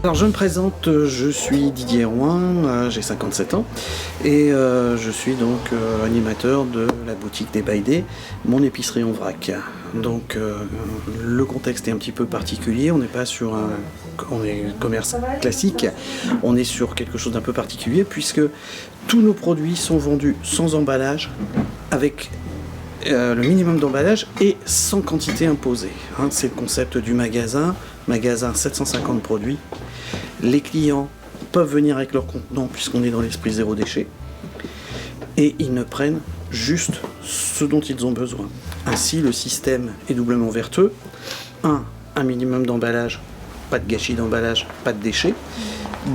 Alors je me présente, je suis Didier Roin, j'ai 57 ans et je suis donc animateur de la boutique des Baïdés, mon épicerie en vrac. Donc le contexte est un petit peu particulier, on n'est pas sur un commerce classique, on est sur quelque chose d'un peu particulier puisque tous nos produits sont vendus sans emballage, avec le minimum d'emballage et sans quantité imposée. C'est le concept du magasin 750 produits. Les clients peuvent venir avec leur contenant puisqu'on est dans l'esprit zéro déchet et ils ne prennent juste ce dont ils ont besoin. Ainsi, le système est doublement vertueux. Un minimum d'emballage, pas de gâchis d'emballage, pas de déchets.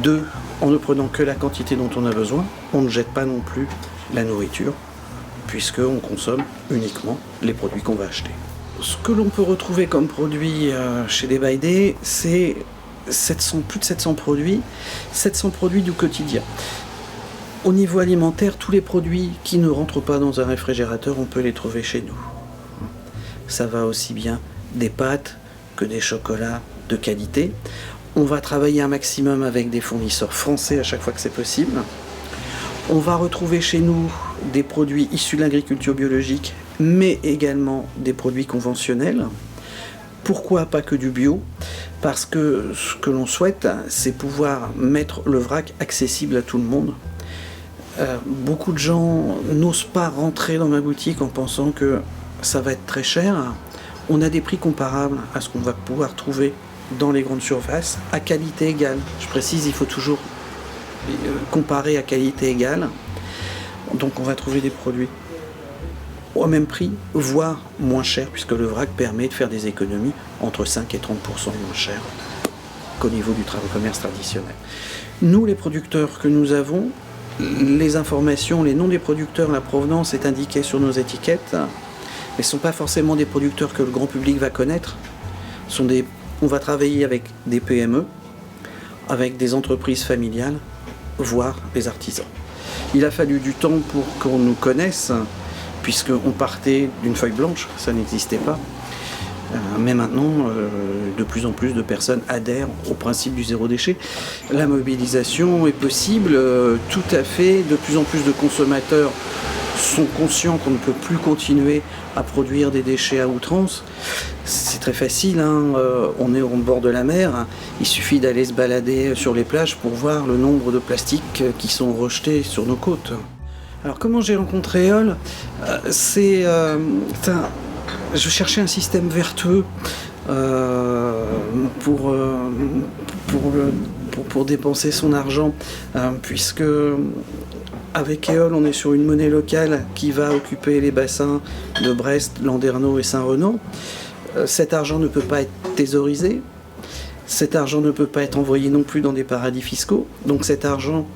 2, en ne prenant que la quantité dont on a besoin, on ne jette pas non plus la nourriture puisqu'on consomme uniquement les produits qu'on va acheter. Ce que l'on peut retrouver comme produit chez les Baïdés, c'est plus de 700 produits du quotidien. Au niveau alimentaire, tous les produits qui ne rentrent pas dans un réfrigérateur, on peut les trouver chez nous. Ça va aussi bien des pâtes que des chocolats de qualité. On va travailler un maximum avec des fournisseurs français à chaque fois que c'est possible. On va retrouver chez nous des produits issus de l'agriculture biologique, mais également des produits conventionnels. Pourquoi pas que du bio ? Parce que ce que l'on souhaite, c'est pouvoir mettre le vrac accessible à tout le monde. Beaucoup de gens n'osent pas rentrer dans ma boutique en pensant que ça va être très cher. On a des prix comparables à ce qu'on va pouvoir trouver dans les grandes surfaces, à qualité égale. Je précise, il faut toujours comparer à qualité égale. Donc on va trouver des produits au même prix, voire moins cher, puisque le vrac permet de faire des économies entre 5 et 30% moins cher qu'au niveau du commerce traditionnel. Nous, les producteurs que nous avons, les informations, les noms des producteurs, la provenance est indiquée sur nos étiquettes, mais ce ne sont pas forcément des producteurs que le grand public va connaître. On va travailler avec des PME, avec des entreprises familiales, voire des artisans. Il a fallu du temps pour qu'on nous connaisse, puisqu'on partait d'une feuille blanche, ça n'existait pas. Mais maintenant, de plus en plus de personnes adhèrent au principe du zéro déchet. La mobilisation est possible, tout à fait. De plus en plus de consommateurs sont conscients qu'on ne peut plus continuer à produire des déchets à outrance. C'est très facile, on est au bord de la mer, il suffit d'aller se balader sur les plages pour voir le nombre de plastiques qui sont rejetés sur nos côtes. Alors comment j'ai rencontré Éole ? Je cherchais un système vertueux pour dépenser son argent, puisque avec Éole, on est sur une monnaie locale qui va occuper les bassins de Brest, Landerneau et Saint-Renaud. Cet argent ne peut pas être thésaurisé, cet argent ne peut pas être envoyé non plus dans des paradis fiscaux, donc cet argent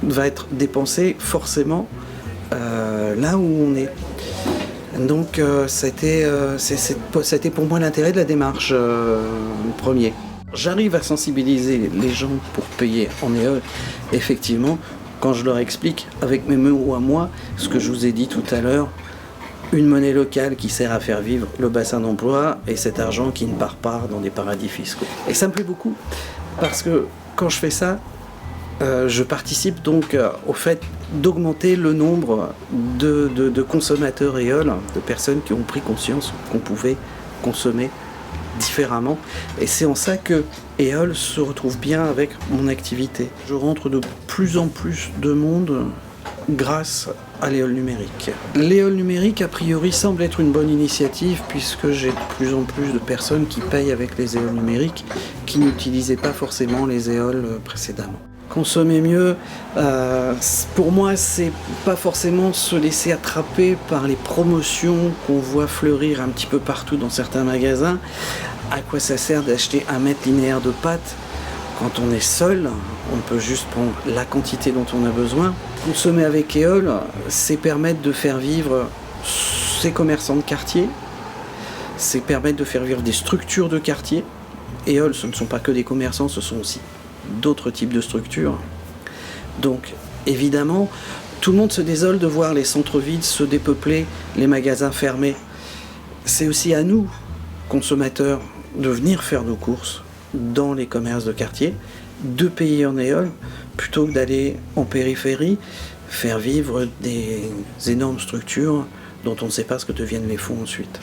va être dépensé forcément là où on est. Donc c'était pour moi l'intérêt de la démarche premier. J'arrive à sensibiliser les gens pour payer en Éole, effectivement, quand je leur explique avec mes mots à moi ce que je vous ai dit tout à l'heure, une monnaie locale qui sert à faire vivre le bassin d'emploi et cet argent qui ne part pas dans des paradis fiscaux. Et ça me plaît beaucoup parce que quand je fais ça, je participe donc au fait d'augmenter le nombre de consommateurs Éole, de personnes qui ont pris conscience qu'on pouvait consommer différemment. Et c'est en ça que Éole se retrouve bien avec mon activité. Je rentre de plus en plus de monde grâce à l'Éole numérique. L'Éole numérique, a priori, semble être une bonne initiative puisque j'ai de plus en plus de personnes qui payent avec les Éoles numériques qui n'utilisaient pas forcément les Éoles précédemment. Consommer mieux, pour moi, c'est pas forcément se laisser attraper par les promotions qu'on voit fleurir un petit peu partout dans certains magasins. À quoi ça sert d'acheter 1 mètre linéaire de pâtes quand on est seul? On peut juste prendre la quantité dont on a besoin. Consommer avec Éole, c'est permettre de faire vivre ces commerçants de quartier, c'est permettre de faire vivre des structures de quartier. Éole, ce ne sont pas que des commerçants, ce sont aussi d'autres types de structures. Donc, évidemment, tout le monde se désole de voir les centres-villes se dépeupler, les magasins fermés. C'est aussi à nous, consommateurs, de venir faire nos courses dans les commerces de quartier, de payer en éole, plutôt que d'aller en périphérie, faire vivre des énormes structures dont on ne sait pas ce que deviennent les fonds ensuite.